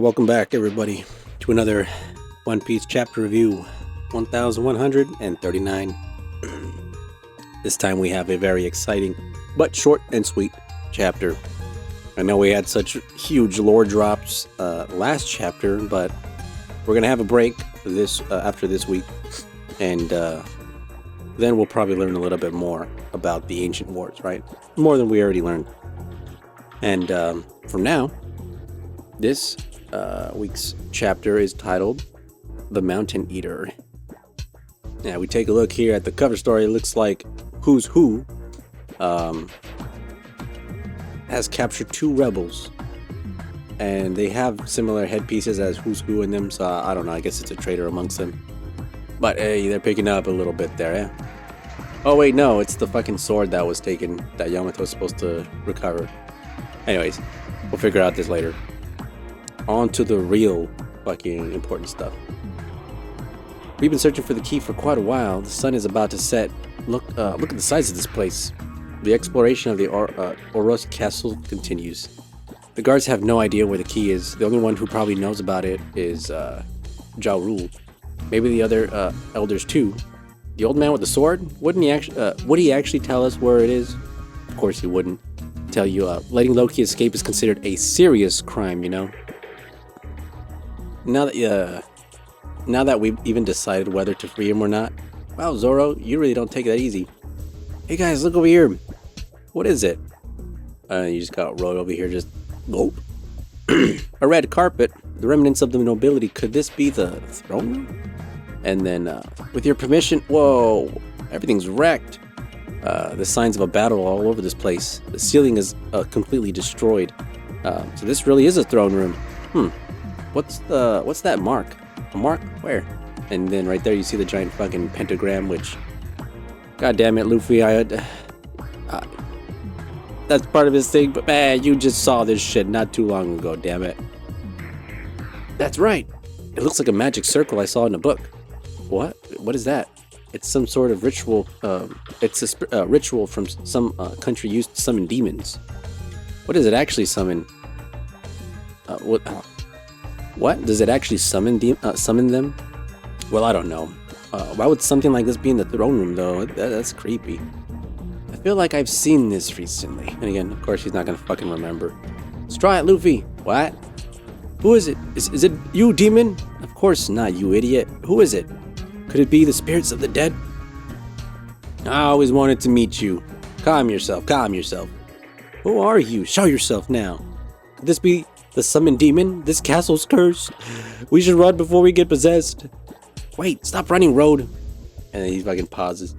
Welcome back, everybody, to another One Piece chapter review 1139. This time we have a very exciting but short and sweet chapter. I know we had such huge lore drops last chapter, but we're gonna have a break after this week, and then we'll probably learn a little bit more about the ancient wars, right? More than we already learned. And from now, this week's chapter is titled The Mountain Eater. Now we take a look here at the cover story. It looks like Who's Who has captured 2 rebels, and they have similar headpieces as Who's Who in them, so I don't know, I guess it's a traitor amongst them. But hey, they're picking up a little bit there, eh? Oh wait, no, it's the fucking sword that was taken, that Yamato's supposed to recover. Anyways, we'll figure out this later. On to the real fucking important stuff. We've been searching for the key for quite a while. The sun is about to set. Look at the size of this place. The exploration of the Oros castle continues. The guards have no idea where the key is. The only one who probably knows about it is Ja Rule. Maybe the other elders too. The old man with the sword? Would he actually tell us where it is? Of course he wouldn't. Tell you, letting Loki escape is considered a serious crime, you know. Now that we've even decided whether to free him or not. Wow, Zoro, you really don't take that easy. Hey guys, look over here. What is it? You just got rolled over here, just gulp. A red carpet, the remnants of the nobility. Could this be the throne room? And then, with your permission, whoa, everything's wrecked. The signs of a battle all over this place. The ceiling is completely destroyed. So this really is a throne room. What's that mark? A mark? Where? And then right there you see the giant fucking pentagram, which, god damn it, Luffy, that's part of his thing, but man, you just saw this shit not too long ago, damn it. That's right. It looks like a magic circle I saw in a book. What? What is that? It's some sort of ritual. It's a ritual from some country used to summon demons. What does it actually summon? What does it actually summon them? Well, I don't know. Why would something like this be in the throne room, though? That's creepy. I feel like I've seen this recently. And again, of course, he's not gonna fucking remember. Let's try it, Luffy. What? Who is it? Is it you, demon? Of course not, you idiot. Who is it? Could it be the spirits of the dead? I always wanted to meet you. Calm yourself, calm yourself. Who are you? Show yourself now. Could this be the summoned demon? This castle's cursed. We should run before we get possessed. Wait, stop running, Road. And then he fucking pauses.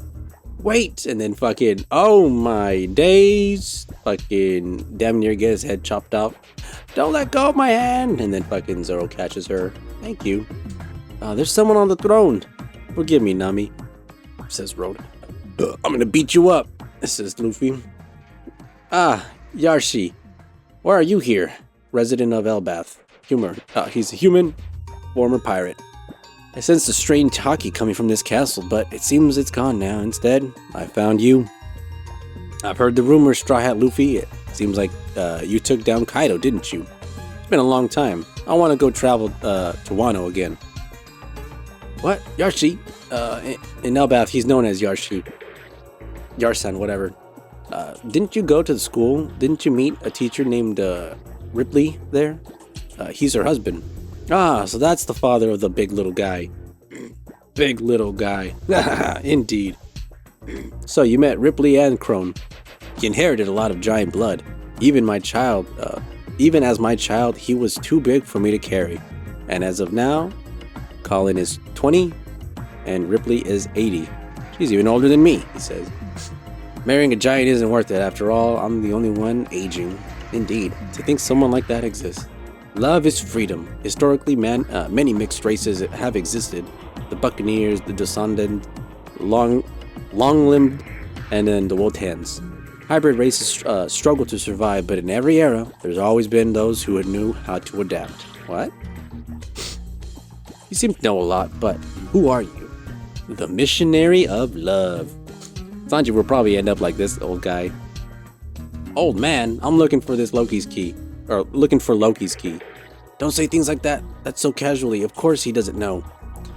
Wait, and then fucking, oh my days. Fucking damn near get his head chopped off. Don't let go of my hand. And then fucking Zoro catches her. Thank you. There's someone on the throne. Forgive me, Nami, says Road. I'm gonna beat you up, says Luffy. Yarshi, why are you here? Resident of Elbath. He's a human, former pirate. I sensed a strange haki coming from this castle, but it seems it's gone now. Instead, I found you. I've heard the rumors, Straw Hat Luffy. It seems like you took down Kaido, didn't you? It's been a long time. I want to go travel to Wano again. What? Yarshi? In Elbath, he's known as Yarshi. Yarsan, whatever. Didn't you go to the school? Didn't you meet a teacher named Ripley there? He's her husband. So that's the father of the big little guy. Big little guy. Indeed. So you met Ripley and Crone. He inherited a lot of giant blood. Even as my child, he was too big for me to carry. And as of now, Colin is 20 and Ripley is 80. She's even older than me, he says. Marrying a giant isn't worth it. After all, I'm the only one aging. Indeed, to think someone like that exists. Love is freedom. Historically, many mixed races have existed. The Buccaneers, the Descendant, long-limbed, and then the Wotans. Hybrid races struggle to survive, but in every era, there's always been those who knew how to adapt. What? You seem to know a lot, but who are you? The missionary of love. Sanji will probably end up like this old guy. Old man, I'm looking for Loki's key. Don't say things like that. That's so casually. Of course he doesn't know.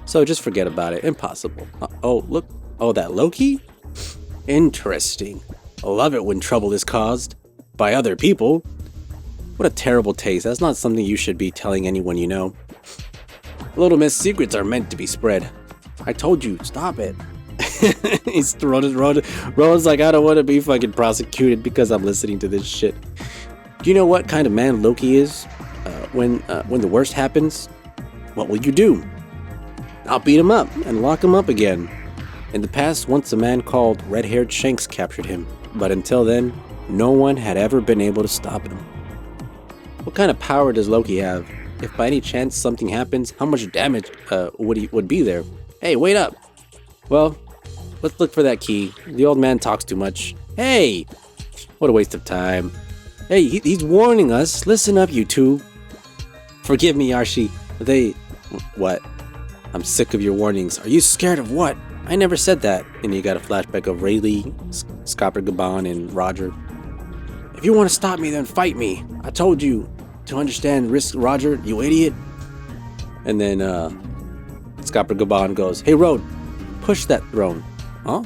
So just forget about it. Impossible. Oh, look. Oh, that Loki? Interesting. I love it when trouble is caused by other people. What a terrible taste. That's not something you should be telling anyone you know. Little Miss secrets are meant to be spread. I told you, stop it. He's Roland's like, I don't want to be fucking prosecuted because I'm listening to this shit. Do you know what kind of man Loki is? When the worst happens, what will you do? I'll beat him up and lock him up again. In the past, once a man called Red-Haired Shanks captured him, but until then, no one had ever been able to stop him. What kind of power does Loki have? If by any chance something happens, how much damage would be there? Hey, wait up! Well, let's look for that key. The old man talks too much. Hey! What a waste of time. Hey, he's warning us. Listen up, you two. Forgive me, Archie. What? I'm sick of your warnings. Are you scared of what? I never said that. And you got a flashback of Rayleigh, Scopper, Gaban, and Roger. If you want to stop me, then fight me. I told you to understand risk, Roger, you idiot. And then Scopper Gaban goes, Hey, Road, push that throne. Huh?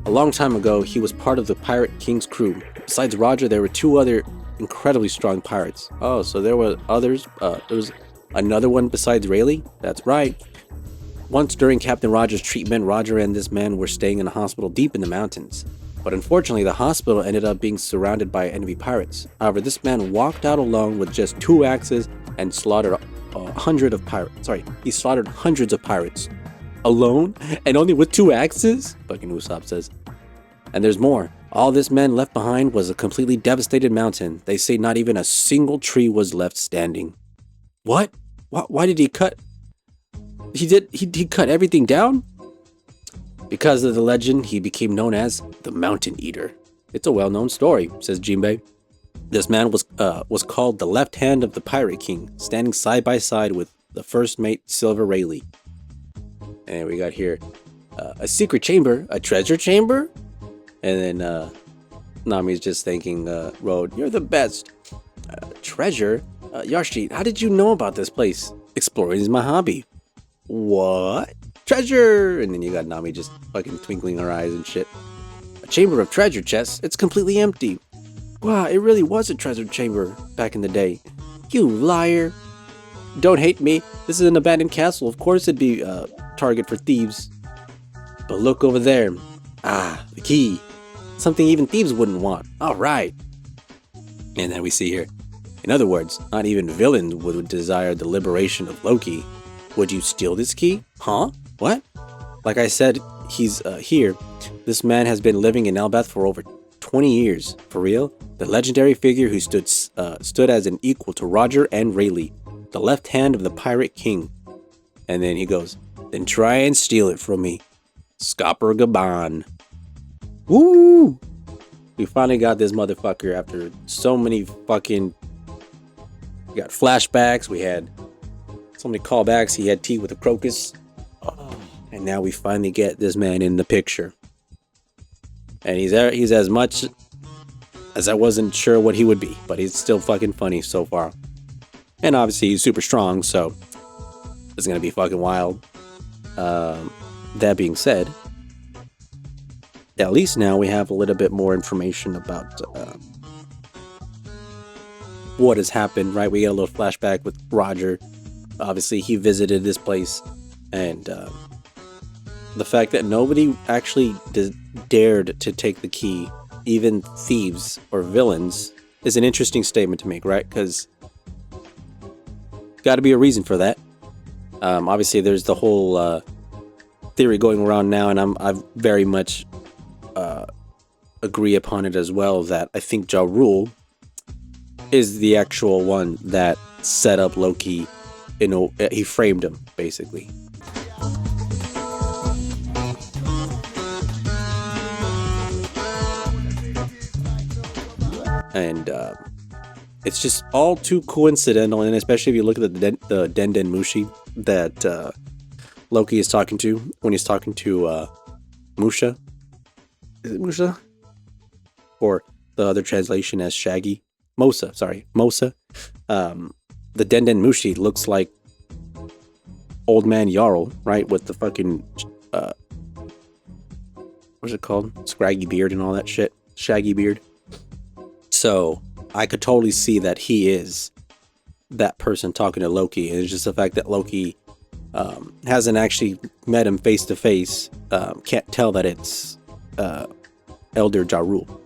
A long time ago, he was part of the Pirate King's crew. Besides Roger, there were two other incredibly strong pirates. Oh, so there were others. There was another one besides Rayleigh? That's right. Once during Captain Roger's treatment, Roger and this man were staying in a hospital deep in the mountains. But unfortunately, the hospital ended up being surrounded by enemy pirates. However, this man walked out alone with just 2 axes and slaughtered hundreds of pirates. He slaughtered hundreds of pirates. Alone? And only with 2 axes? Fucking Usopp says. And there's more. All this man left behind was a completely devastated mountain. They say not even a single tree was left standing. What? Why did he cut? He cut everything down? Because of the legend, he became known as the Mountain Eater. It's a well-known story, says Jinbei. This man was called the left hand of the Pirate King, standing side by side with the first mate Silver Rayleigh. And we got here a secret chamber, a treasure chamber? And then Nami's just thanking Road, you're the best. Treasure? Yashi, how did you know about this place? Exploring is my hobby. What? Treasure! And then you got Nami just fucking twinkling her eyes and shit. A chamber of treasure chests? It's completely empty. Wow, it really was a treasure chamber back in the day. You liar. Don't hate me. This is an abandoned castle. Of course it'd be a target for thieves. But look over there. Ah, the key. Something even thieves wouldn't want. Alright. And then we see here. In other words, not even villains would desire the liberation of Loki. Would you steal this key? Huh? What? Like I said, he's here. This man has been living in Elbeth for over 20 years. For real? The legendary figure who stood as an equal to Roger and Rayleigh, the left hand of the Pirate King. And then he goes, then try and steal it from me. Scopper Gaban. Woo! We finally got this motherfucker after so many fucking... We got flashbacks, we had so many callbacks, he had tea with a crocus. And now we finally get this man in the picture. And he's as much as I wasn't sure what he would be, but he's still fucking funny so far. And obviously he's super strong, so it's gonna be fucking wild. That being said, at least now we have a little bit more information about what has happened, right? We get a little flashback with Roger. Obviously, he visited this place, and the fact that nobody actually dared to take the key, even thieves or villains, is an interesting statement to make, right? Because got to be a reason for that. Obviously, there's the whole theory going around now, and I very much agree upon it as well, that I think Ja Rule is the actual one that set up Loki. He framed him, basically. And it's just all too coincidental, and especially if you look at the Den Mushi that Loki is talking to when he's talking to Musha. Is it Musha? Or the other translation as Shaggy. Mosa. the Denden Mushi looks like Old Man Jarl, right? With the fucking, what's it called? Scraggy beard and all that shit. Shaggy beard. So I could totally see that he is that person talking to Loki. And it's just the fact that Loki hasn't actually met him face to face. Can't tell that it's Elder Ja Rule.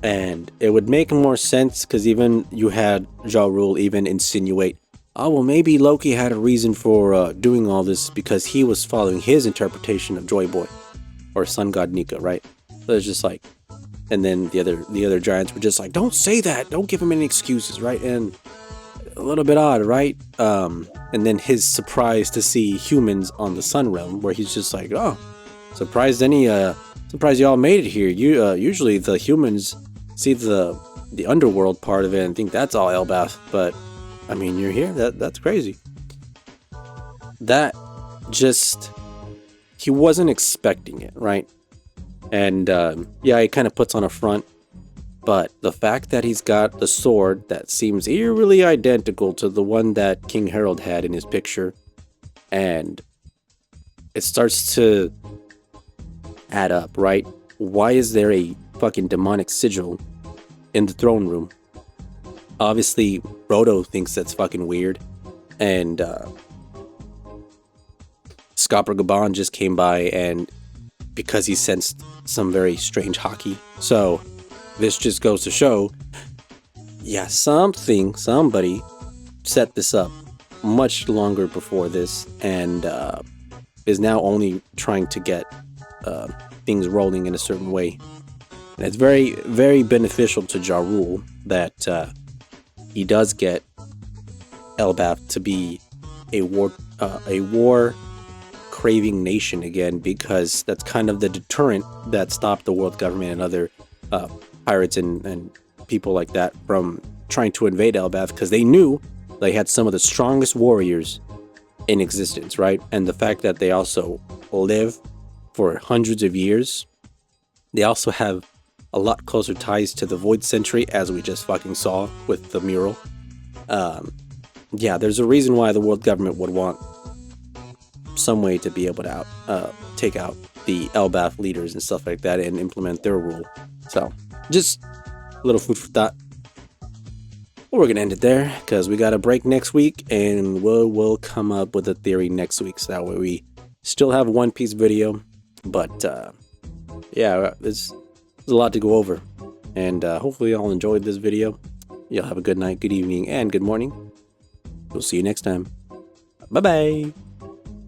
And it would make more sense because even you had Ja Rule even insinuate, oh, well, maybe Loki had a reason for doing all this because he was following his interpretation of Joy Boy or Sun God Nika, right? So it's just like, and then the other giants were just like, don't say that, don't give him any excuses, right? And a little bit odd, right? And then his surprise to see humans on the Sun Realm, where he's just like, oh, surprised y'all made it here. You usually the humans see the underworld part of it and think that's all Elbath, but I mean, you're here. That's crazy. That just, he wasn't expecting it, right? And yeah, he kind of puts on a front, but the fact that he's got the sword that seems eerily identical to the one that King Harold had in his picture, and it starts to add up, right? Why is there a fucking demonic sigil in the throne room? Obviously, Roto thinks that's fucking weird, and Scopper Gaban just came by, and because he sensed some very strange hockey. So this just goes to show, yeah, somebody set this up much longer before this, and is now only trying to get things rolling in a certain way. And it's very, very beneficial to Ja Rule that he does get Elbath to be a war craving nation again, because that's kind of the deterrent that stopped the world government and other pirates and people like that from trying to invade Elbath, because they knew they had some of the strongest warriors in existence, right? And the fact that they also live for hundreds of years, they also have a lot closer ties to the Void Century, as we just fucking saw with the mural. Yeah, there's a reason why the world government would want some way to be able to take out the Elbath leaders and stuff like that and implement their rule. So, just a little food for thought. Well, we're going to end it there because we got a break next week, and we'll come up with a theory next week. So that way we still have a One Piece video. But, yeah, there's a lot to go over. And hopefully y'all enjoyed this video. Y'all have a good night, good evening, and good morning. We'll see you next time. Bye-bye.